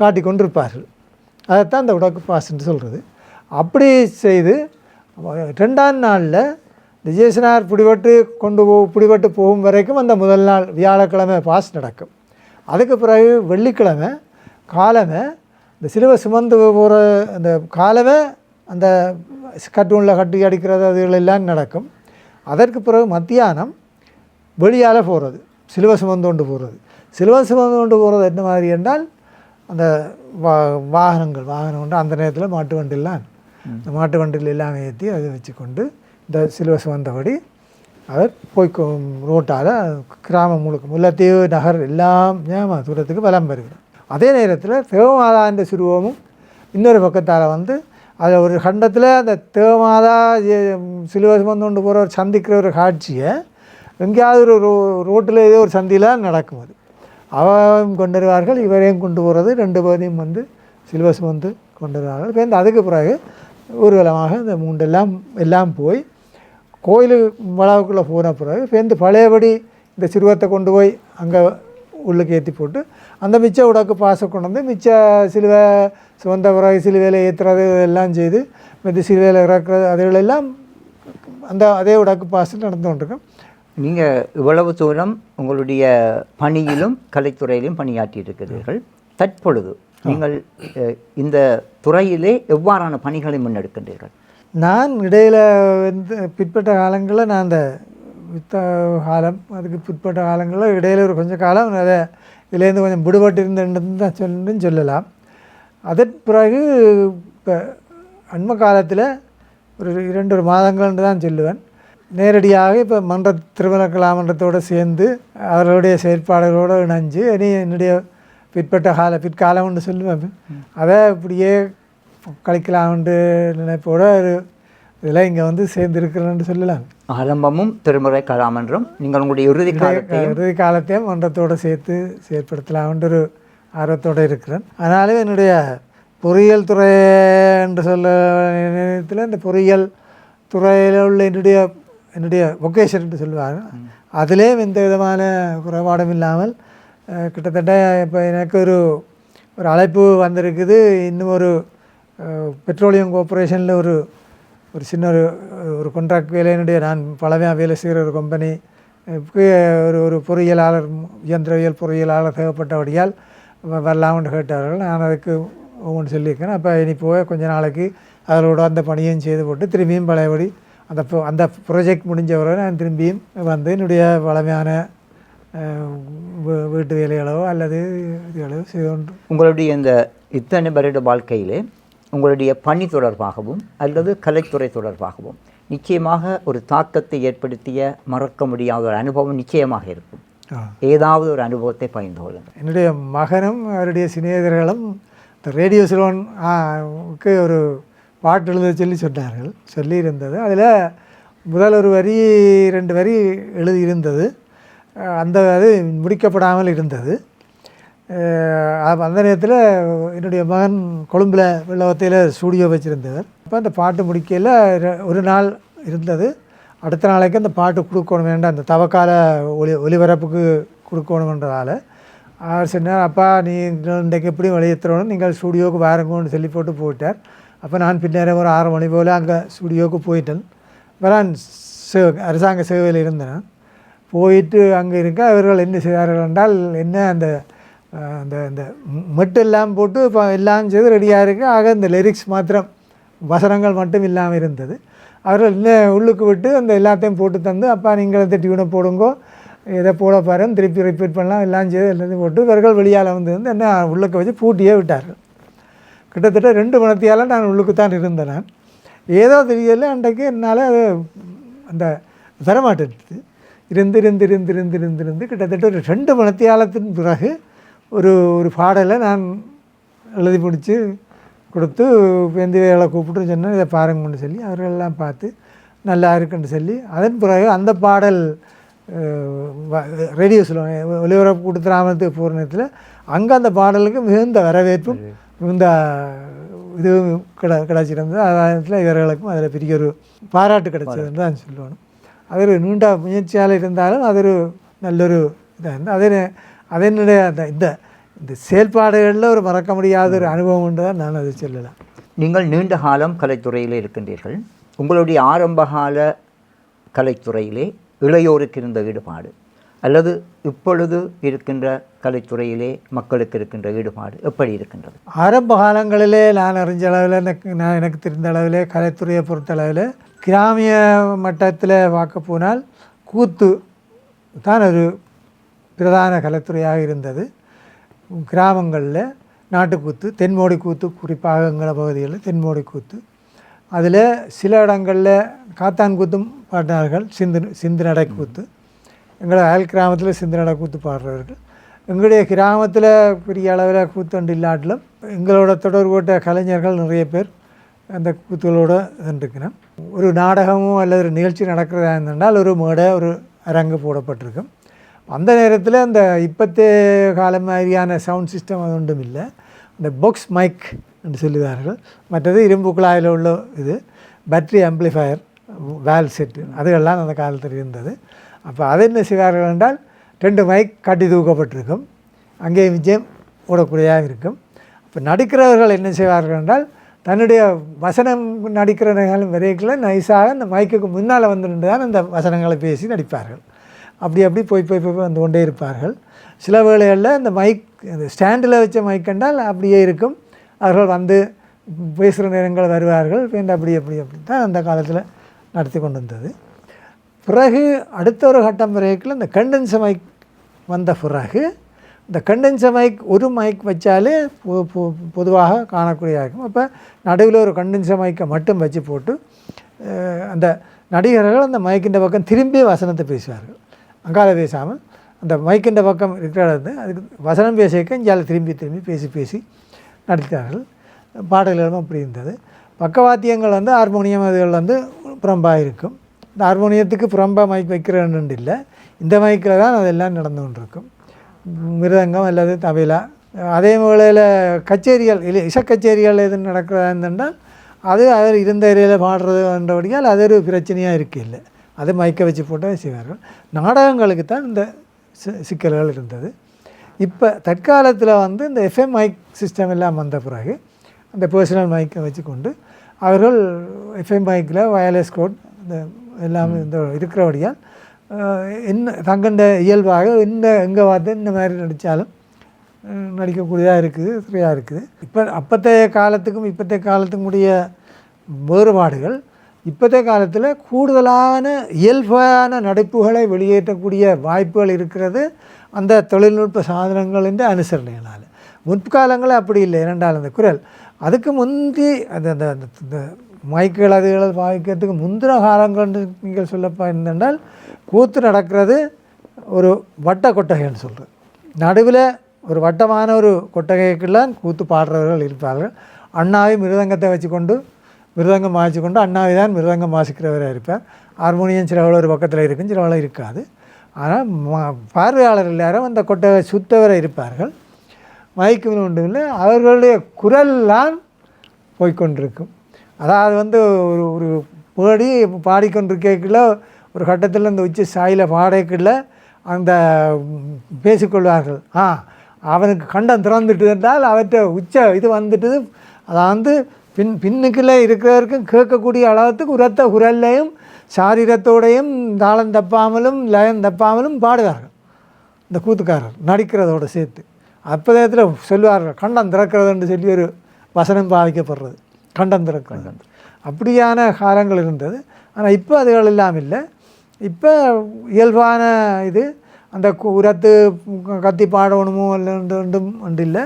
காட்டி கொண்டிருப்பார்கள். அதைத்தான் அந்த உடக்கு பாஸ்ன்னு சொல்கிறது. அப்படி செய்து 2ஆம் நாளில் ஜேசுநாயர் பிடிபட்டு போகும் வரைக்கும் அந்த முதல் நாள் வியாழக்கிழமை பாஸ் நடக்கும். அதுக்கு பிறகு வெள்ளிக்கிழமை காலமே இந்த சிலுவை சுமந்து போகிற அந்த காலமே அந்த கட்டூனில் கட்டி அடிக்கிறது அதுகளெல்லாம் நடக்கும். அதற்கு பிறகு மத்தியானம் வெளியால் போகிறது, சிலுவை சுமந்து கொண்டு போகிறது. சிலுவை சுமந்து கொண்டு போகிறது என்ன மாதிரி என்றால், அந்த வாகனம் கொண்டு அந்த நேரத்தில் மாட்டு வண்டிலாம் இந்த மாட்டு வண்டியில் எல்லாம் ஏற்றி அதை வச்சுக்கொண்டு இந்த சிலுவை சுமந்தபடி அவர் ரோட்டால் கிராமம் முல்லைத்தீவு நகர் எல்லாம் தூரத்துக்கு வலம் வருகிறார். அதே நேரத்தில் தேவமாதா என்ற சிறுவமும் இன்னொரு பக்கத்தால் அதில் ஒரு கண்டத்தில் அந்த தேவமாதா சிலுவை சுமந்து கொண்டு போகிற சந்திக்கிற ஒரு காட்சியை எங்கேயாவது ஒரு ரோட்டில் ஏதோ ஒரு சந்தியில் நடக்கும். அது அவன் கொண்டு வருவார்கள், இவரையும் கொண்டு போகிறது, 2 பேரையும் சிலுவை சுமந்து கொண்டு வருவார்கள். இப்போ அதுக்கு பிறகு ஊர்வலமாக இந்த எல்லாம் போய் கோயில் வளாவுக்குள்ளே போன பிறகு இப்போ பழையபடி இந்த சிறுவத்தை கொண்டு போய் அங்கே உள்ளுக்கு ஏற்றி போட்டு அந்த மிச்ச உடக்கு பாசை கொண்டு மிச்ச சிலுவை சுமந்த பிறகு சிலுவையில் ஏற்றுறது எல்லாம் செய்து மிச்ச சிலுவையில் இறக்குறது அதுகளெல்லாம் அதே உடக்கு பாசை நடந்து கொண்டிருக்கோம். நீங்கள் இவ்வளவு தூரம் உங்களுடைய பணியிலும் கலைத்துறையிலும் பணியாற்றி இருக்கிறீர்கள். தற்பொழுது நீங்கள் இந்த துறையிலே எவ்வாறான பணிகளை முன்னெடுக்கின்றீர்கள்? நான் இடையில் பிற்பட்ட காலங்களில் நான் அந்த காலம் அதுக்கு பிற்பட்ட காலங்களில் இடையில் ஒரு கொஞ்சம் காலம் அதை இதுலேருந்து கொஞ்சம் விடுபட்டு இருந்தேன்னு தான் சொல்லலாம். அதற்கு பிறகு இப்போ அண்மை காலத்தில் ஒரு 2 மாதங்கள்னு தான் சொல்லுவேன். நேரடியாக இப்போ திருமண கலாமன்றத்தோடு சேர்ந்து அவர்களுடைய செயற்பாடுகளோடு இணைஞ்சு என்னுடைய பிற்காலம்னு சொல்லுவேன். அதை இப்படியே கழிக்கலாம்னு நினைப்போடு இதில் இங்கே சேர்ந்துருக்கிறேன்னு சொல்லலாம். ஆரம்பமும் திருமுறை கலாமன்றம் நீங்கள் உங்களுடைய இறுதி காலத்தையும் மன்றத்தோடு சேர்த்து செயற்படுத்தலாம்ன்ற ஒரு ஆர்வத்தோடு இருக்கிறேன். ஆனாலும் என்னுடைய பொறியியல் துறை என்று சொல்ல நேரத்தில் இந்த பொறியியல் துறையில் உள்ள என்னுடைய வொக்கேஷன் என்று சொல்லுவாங்க, அதிலே எந்த விதமான குறைபாடும் இல்லாமல் கிட்டத்தட்ட இப்போ எனக்கு ஒரு அழைப்பு வந்திருக்குது. இன்னும் ஒரு பெட்ரோலியம் கோஆப்ரேஷனில் ஒரு சின்ன ஒரு கான்ட்ராக்ட் வேலையினுடைய நான் பழமையாக வேலை செய்கிற ஒரு கம்பெனி ஒரு பொறியியலாளர் இயந்திரவியல் பொறியியலாளர் தேவைப்பட்டபடியால் வரலாம்னு கேட்டார்கள். நான் அதுக்கு ஒவ்வொன்று சொல்லியிருக்கேன். அப்போ இனி போய் கொஞ்ச நாளைக்கு அவரோட அந்த பணியும் செய்து போட்டு திரும்பியும் பழையபடி அந்த ப்ராஜெக்ட் முடிஞ்ச பிறகு நான் திரும்பியும் என்னுடைய பழமையான வீட்டு வேலைகளோ அல்லது இதுகளோ செய்து கொண்டு. உங்களுடைய இந்த இத்தனை வருட வாழ்க்கையிலே உங்களுடைய பணி தொடர்பாகவும் அல்லது கலைத்துறை தொடர்பாகவும் நிச்சயமாக ஒரு தாக்கத்தை ஏற்படுத்திய மறக்க முடியாத ஒரு அனுபவம் நிச்சயமாக இருக்கும். ஏதாவது ஒரு அனுபவத்தை பகிர்ந்து கொள்ளுங்கள். என்னுடைய மகனும் அவருடைய சிநேகிதர்களும் இந்த ரேடியோ சிலோனுக்கு ஒரு பாட்டு எழுத சொன்னார்கள், சொல்லியிருந்தது. அதில் முதல் ஒரு வரி 2 வரி எழுதியிருந்தது. அந்த அது முடிக்கப்படாமல் இருந்தது. அந்த நேரத்தில் என்னுடைய மகன் கொழும்பில் வெள்ளவத்தையில் ஸ்டூடியோ வச்சுருந்தவர். அப்போ அந்த பாட்டு முடிக்கையில் ஒரு நாள் இருந்தது. அடுத்த நாளைக்கு அந்த பாட்டு கொடுக்கணும் வேண்டாம், அந்த தவக்கால ஒலிபரப்புக்கு கொடுக்கணுன்றதால அவர் சொன்னார், அப்பா நீ இன்றைக்கு எப்படி வெளியேற்றணும், நீங்கள் ஸ்டூடியோவுக்கு வாருங்கன்னு சொல்லி போட்டு போயிட்டார். அப்போ நான் பின்னேரம் ஒரு 6 மணி போல் அங்கே ஸ்டூடியோவுக்கு போயிட்டேன். நான் அரசாங்க சேவையில் இருந்தேன். போயிட்டு அங்கே இருக்க அவர்கள் என்ன செய்தார்கள் என்றால், என்ன அந்த அந்த அந்த மெட்டெல்லாம் போட்டு இப்போ எல்லாம் செய்து ரெடியாக இருக்குது. ஆக இந்த லிரிக்ஸ் மாத்திரம், வசனங்கள் மட்டும் இல்லாமல் இருந்தது. அவர்கள் இன்னும் உள்ளுக்கு விட்டு அந்த எல்லாத்தையும் போட்டு தந்து, அப்பா நீங்கள் இந்த டியூனை போடுங்கோ, இதை போட பாருங்க, திருப்பி ரிப்பீட் பண்ணலாம், எல்லாம் செய்து எல்லாத்தையும் போட்டு இவர்கள் வெளியால் வந்து என்ன உள்ளுக்க வச்சு பூட்டியே விட்டார்கள். கிட்டத்தட்ட 2 மணித்தியால் நான் உள்ளுக்கு தான் இருந்தேன். நான் ஏதோ தெரியல, அன்றைக்கு என்னால் அது அந்த தரமாட்டது இருந்து கிட்டத்தட்ட ஒரு 2 மணித்தியாலத்தின் பிறகு ஒரு பாடலை நான் எழுதி முடித்து கொடுத்து வெந்தி வேலை கூப்பிட்டு சொன்னேன், இதை பாருங்கன்னு சொல்லி அவர்களெல்லாம் பார்த்து நல்லா இருக்குன்னு சொல்லி, அதன் பிறகு அந்த பாடல் ரேடியோ சொல்லுவாங்க ஒலிபரப்பு கொடுத்து ராமத்துக்கு போகிற நேரத்தில் அங்கே அந்த பாடலுக்கு மிகுந்த வரவேற்பும் மிகுந்த இதுவும் கிடச்சிருந்தது. அதில் இவர்களுக்கும் அதில் பெரிய ஒரு பாராட்டு கிடைச்சதுன்னு தான் சொல்லணும். அது ஒரு நீண்ட முயற்சியால் இருந்தாலும் அது ஒரு நல்லொரு இதாக இருந்தது. அதனுடைய அந்த இந்த செயல்பாடுகளில் ஒரு மறக்க முடியாத ஒரு அனுபவம் உண்டு தான் நான் அதை சொல்லலாம். நீங்கள் நீண்ட காலம் கலைத்துறையில் இருக்கின்றீர்கள். உங்களுடைய ஆரம்பகால கலைத்துறையிலே இளையோருக்கு இருந்த ஈடுபாடு அல்லது இப்பொழுது இருக்கின்ற கலைத்துறையிலே மக்களுக்கு இருக்கின்ற ஈடுபாடு எப்படி இருக்கின்றது? ஆரம்ப காலங்களிலே நான் அறிஞ்ச அளவில் எனக்கு தெரிந்த அளவிலே கலைத்துறையை பொறுத்தளவில் கிராமிய மட்டத்தில் பார்க்க போனால் கூத்து தான் ஒரு பிரதான கலைத்துறையாக இருந்தது. கிராமங்களில் நாட்டுக்கூத்து, தென்மோடி கூத்து, குறிப்பாக எங்கள பகுதிகளில் தென்மோடி கூத்து, அதில் சில இடங்களில் காத்தான் கூத்தும் பாடினார்கள். சிந்து நடை கூத்து, எங்களை அயல் கிராமத்தில் சிந்து நடை கூத்து பாடுறவர்கள். எங்களுடைய கிராமத்தில் பெரிய அளவில் கூத்தொண்டு இல்லாட்டிலும் எங்களோட தொடர்புட்ட கலைஞர்கள் நிறைய பேர் அந்த கூத்துகளோடு இருந்துக்கணும். ஒரு நாடகமோ அல்லது ஒரு நிகழ்ச்சி நடக்கிறதா இருந்தால் ஒரு மேடை, ஒரு அரங்கு போடப்பட்டிருக்கும். அந்த நேரத்தில் அந்த இப்போத்தே காலம் மாதிரியான சவுண்ட் சிஸ்டம் அது ஒன்றும் இல்லை. அந்த பாக்ஸ் மைக் என்று சொல்லுவார்கள். மற்றது இரும்பு குழாயில் உள்ள இது பேட்ரி ஆம்ப்ளிஃபயர், வேல் செட்டு, அதுகள்லாம் அந்த காலத்தில் இருந்தது. அப்போ அது என்ன செய்வார்கள் என்றால் 2 மைக் கட்டி தூக்கப்பட்டிருக்கும், அங்கே விஜயம் ஓடக்கூடியதாக இருக்கும். அப்போ நடிக்கிறவர்கள் என்ன செய்வார்கள் என்றால் தன்னுடைய வசனம் நடிக்கிறவர்களும் வரைக்கும் நைஸாக அந்த மைக்குக்கு முன்னால் வந்து நின்று தான் அந்த வசனங்களை பேசி நடிப்பார்கள். அப்படி போய் வந்து கொண்டே இருப்பார்கள். சில வேளைகளில் அந்த மைக் அந்த ஸ்டாண்டில் வச்ச மைக் கண்டால் அப்படியே இருக்கும். அவர்கள் வந்து பேசுகிற நேரங்கள் வருவார்கள். அப்படி தான் அந்த காலத்தில் நடத்தி கொண்டு வந்தது. பிறகு அடுத்த ஒரு கட்டம் வரைக்கும் இந்த கண்டென்சர் மைக் வந்த பிறகு இந்த கண்டென்சர் மைக் ஒரு மைக் வச்சாலே பொதுவாக காணக்கூடியதாக இருக்கும். அப்போ நடுவில் ஒரு கண்டென்சர் மைக்கை மட்டும் வச்சு போட்டு அந்த நடிகர்கள் அந்த மைக்கின்ற பக்கம் திரும்பி வசனத்தை பேசுவார்கள். அங்கால பேசாமல் அந்த மைக்கின்ற பக்கம் இருக்கிறது அதுக்கு வசனம் பேசிக்க இங்கால திரும்பி பேசி நடித்தார்கள். பாடல்களும் அப்படி இருந்தது. பக்கவாத்தியங்கள் வந்து ஹார்மோனியம் அதுகள் வந்து புறம்பாக இருக்கும். இந்த ஹார்மோனியத்துக்கு புறம்பாக மைக் வைக்கிறேன்னு இல்லை, இந்த மைக்கில் தான் அதெல்லாம் நடந்து கொண்டிருக்கும். மிருதங்கம் அல்லது தபேலா. அதே வேளையில் கச்சேரிகள் இசைக்கச்சேரிகள் எது நடக்கிறதா இருந்தால் அது அவர் இருந்த ஏரியாவில் பாடுறதுன்றபடியால் அது ஒரு பிரச்சனையாக இல்லை. அது மைக்கை வச்சு போட்டால் செய்வார்கள். நாடகங்களுக்கு தான் இந்த சிக்கல்கள் இருந்தது. இப்போ தற்காலத்தில் வந்து இந்த எஃப்எம் மைக் சிஸ்டம் எல்லாம் வந்த பிறகு அந்த பர்சனல் மைக்கை வச்சு கொண்டு அவர்கள் எஃப்எம் மைக்கில் வயர்லெஸ் கோட் இந்த எல்லாமே இந்த இருக்கிறபடியால் என்ன தங்கண்ட இயல்பாக எங்கே பார்த்து இந்த மாதிரி நடித்தாலும் நடிக்கக்கூடியதாக இருக்குது, ஃப்ரீயாக இருக்குது. இப்போ அப்போத்தைய காலத்துக்கும் இப்போத்தைய காலத்துக்கும் உடைய வேறுபாடுகள், இப்போத்தைய காலத்தில் கூடுதலான இயல்பான நடிப்புகளை வெளியேற்றக்கூடிய வாய்ப்புகள் இருக்கிறது அந்த தொழில்நுட்ப சாதனங்களின் அனுசரணையினால். முற்காலங்களில் அப்படி இல்லை. இரண்டால் அந்த குரல் அதுக்கு முந்தி அந்த அந்த அந்த மைக்குகள் அதுகளை பாய்க்கிறதுக்கு முந்தின காலங்கள் நீங்கள் சொல்லப்பா இருந்தால் கூத்து நடக்கிறது ஒரு வட்ட கொட்டகைன்னு சொல்கிறது. நடுவில் ஒரு வட்டமான ஒரு கொட்டகைக்கெல்லாம் கூத்து பாடுறவர்கள் இருப்பார்கள். அண்ணாவை மிருதங்கத்தை வச்சு கொண்டு மிருதங்கம் வாசித்து கொண்டு அண்ணாவை தான் மிருதங்கம் வாசிக்கிறவராக இருப்பார். ஹார்மோனியம் சிலவள ஒரு பக்கத்தில் இருக்கும், சிலவள இருக்காது. ஆனால் பார்வையாளர் எல்லாரும் அந்த கொட்டகை சுத்தவரை இருப்பார்கள். மைக்கு ஒன்றும் இல்லை, அவர்களுடைய குரல்லாம் போய்கொண்டிருக்கும். அதாவது வந்து ஒரு ஒரு பேடி பாடிக்கொண்டிருக்கல ஒரு கட்டத்தில் அந்த உச்சி சாயில் பாடக்குள்ள அந்த பேசிக்கொள்வார்கள். அவனுக்கு கண்டம் திறந்துட்டு என்றால் அவற்றை உச்ச இது வந்துட்டு அதாவது பின்னுக்குள்ளே இருக்கிறவருக்கும் கேட்கக்கூடிய அளவுக்கு உரத்த குரல்லையும் சாரீரத்தோடையும் தாளம் தப்பாமலும் லயம் தப்பாமலும் பாடுவார்கள் இந்த கூத்துக்காரர் நடிக்கிறதோடு சேர்த்து. அப்போதயத்தில் சொல்லுவார்கள் கண்டம் திறக்கிறதுன்னு சொல்லி ஒரு வசனம் பாதிக்கப்படுறது, கண்டம் திறக்கிறது. அப்படியான காலங்கள் இருந்தது. ஆனால் இப்போ அதுகள் எல்லாம் இல்லை. இப்போ இயல்பான இது அந்த உரத்து கத்தி பாடணுமோ ரெண்டும் ஒன்று இல்லை.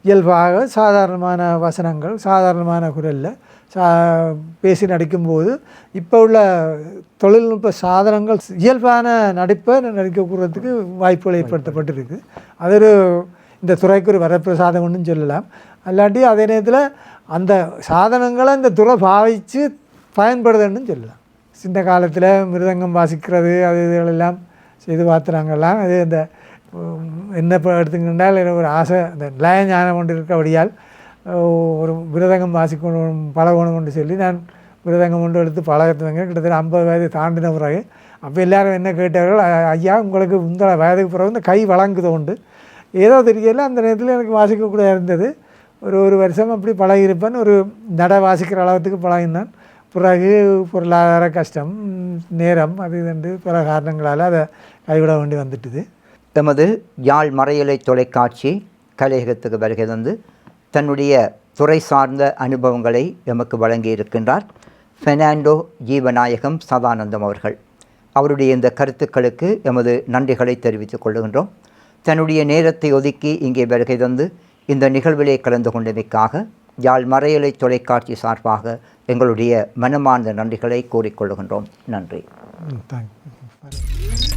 இயல்பாக சாதாரணமான வசனங்கள் சாதாரணமான குரலில் பேசி நடிக்கும்போது இப்போ உள்ள தொழில்நுட்ப சாதனங்கள் இயல்பான நடிப்பை நடிக்கக்கூடத்துக்கு வாய்ப்புகள் ஏற்படுத்தப்பட்டிருக்கு. அது ஒரு இந்த துறைக்கு ஒரு வரப்பிரசாதம்னு சொல்லலாம். அல்லாட்டி அதே நேரத்தில் அந்த சாதனங்களை இந்த துறை பாவித்து பயன்படுதுன்னு சொல்லலாம். சின்ன காலத்தில் மிருதங்கம் வாசிக்கிறது அது இதுகளெல்லாம் செய்து பார்த்துறாங்கலாம். அது இந்த என்ன எடுத்துக்கிட்டால் எனக்கு ஒரு ஆசை, இந்த லய ஞானம் கொண்டு இருக்கபடியால் ஒரு மிருதங்கம் வாசிக்கணும் பழகணும் கொண்டு சொல்லி நான் மிருதங்கம் கொண்டு எடுத்து பழகிறதுவங்க கிட்டத்தட்ட 50 வயது தாண்டின பிறகு. அப்போ எல்லோரும் என்ன கேட்டார்கள், ஐயா உங்களுக்கு இந்த வயதுக்கு பிறகு இந்த கை வழங்குது உண்டு ஏதோ தெரியல. அந்த நேரத்தில் எனக்கு வாசிக்கக்கூட இருந்தது. ஒரு வருஷம் அப்படி பழகியிருப்பேன். ஒரு நட வாசிக்கிற அளவுக்கு பழகினான். பிறகு பொருளாதார கஷ்டம், நேரம் அது இதுண்டு பல காரணங்களால் அதை கைவிட வேண்டி வந்துட்டுது. எமது யாழ் மறையலை தொலைக்காட்சி கலையகத்துக்கு வருகை தந்து தன்னுடைய துறை சார்ந்த அனுபவங்களை எமக்கு வழங்கியிருக்கின்றார் பெர்னாண்டோ ஜீவநாயகம் சதானந்தம் அவர்கள். அவருடைய இந்த கருத்துக்களுக்கு எமது நன்றிகளை தெரிவித்துக் கொள்கின்றோம். தன்னுடைய நேரத்தை ஒதுக்கி இங்கே வருகை தந்து இந்த நிகழ்விலே கலந்து கொண்டமைக்காக யாழ் மறையலை தொலைக்காட்சி சார்பாக எங்களுடைய மனமார்ந்த நன்றிகளை கூறிக்கொள்கின்றோம். நன்றி. தேங்க்யூ.